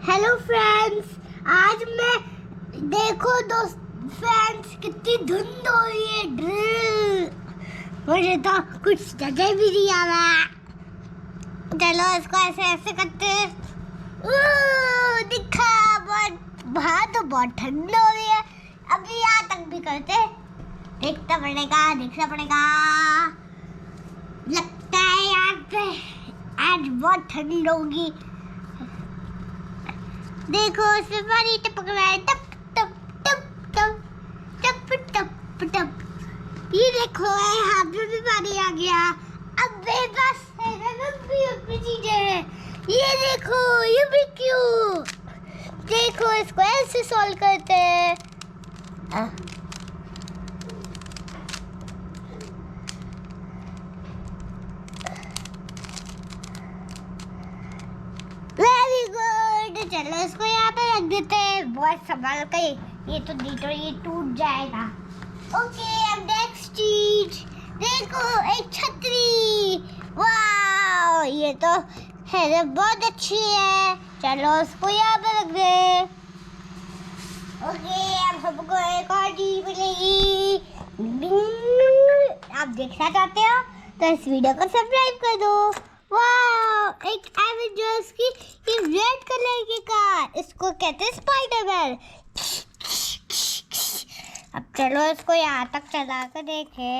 Hello friends, आज मैं देखो दोस्त फ्रेंड्स कितनी धुंध हो रही है। ड्रिल मुझे तो कुछ जगह भी नहीं आ रहा। चलो इसको ऐसे ऐसे करते हैं। दिखा बहुत बाहर तो बहुत ठंड हो रही है। अभी यहाँ तक भी करते, देखना पड़ेगा। लगता है यहाँ पे आज बहुत ठंड होगी। देखो इसमें पानी टपक रहा है, टप टप टप टप टप टप टप। ये देखो यहाँ पे भी पानी आ गया। अब मेरे पास भी चीजें हैं। ये देखो, ये भी क्यों। देखो इसको ऐसे सॉल्व करते हैं। Very good. चलो इसको यहाँ पे रख देते हैं बहुत संभाल के। ये तो ये टूट जाएगा। ओके, अब नेक्स्ट चीज देखो, एक छतरी। वाह, ये तो है बहुत अच्छी है। चलो इसको यहाँ पे रख दे। ओके, अब हमको एक और चीज मिलेगी। आप देखना चाहते हो तो इस वीडियो को सब्सक्राइब कर दो। वाह, एक एवेंजर्स की ये रेड कलर की कार, इसको कहते हैं स्पाइडरमैन। अब चलो इसको यहाँ तक चला कर देखे।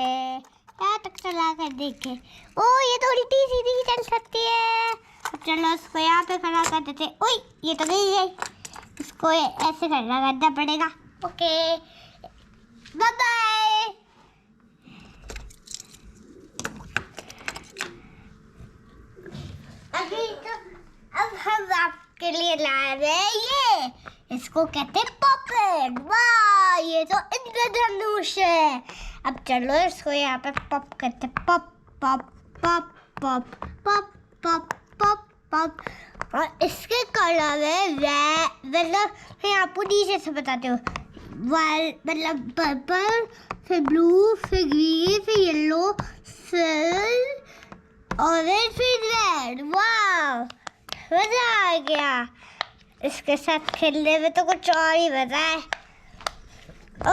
ओ, ये थोड़ी सीधी चल सकती है। अब चलो इसको यहाँ पे खड़ा कर देते। ओए, ये तो नहीं है, इसको ऐसे करना पड़ेगा। Okay, bye bye. अब हम आपके लिए लाए हैं ये, इसको कहते हैं पॉपिट। वाह, ये तो इंद्रधनुष है। अब चलो इसको यहाँ पे पॉप करते, pop pop pop pop pop pop pop pop. और इसके कलर है मतलब मैं आपको नीचे से बताती हूँ। मतलब पर्पल, फिर ब्लू, फिर ग्रीन, फिर येलो, फिर ऑरेंज, फिर रेड। वाह, मजा आ गया। इसके साथ खेलने में तो कुछ और ही मजा है।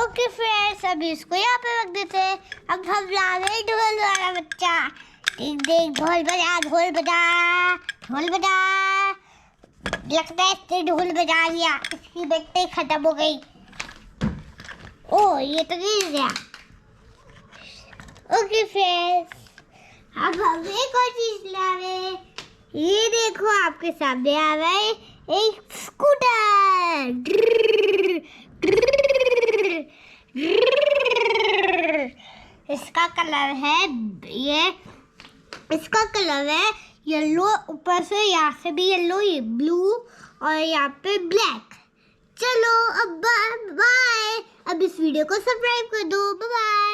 ओके फ्रेंड्स, अभी इसको यहाँ पे रख देते हैं। अब हम ला रहे ढोल वाला बच्चा। देख, ढोल बजा। लगता है इसने ढोल बजा लिया, इसकी बैटरी खत्म हो गई। ओ, ये तो गिर गया। ओके फ्रेंड्स, अब हम एक और चीज ला रहे हैं। ये देखो आपके सामने आ रहा है एक स्कूटर। इसका कलर है येलो, ऊपर से यहाँ से भी येलो, ये ब्लू और यहाँ पे ब्लैक। चलो अब बाय। अब इस वीडियो को सब्सक्राइब कर दो। Bye bye.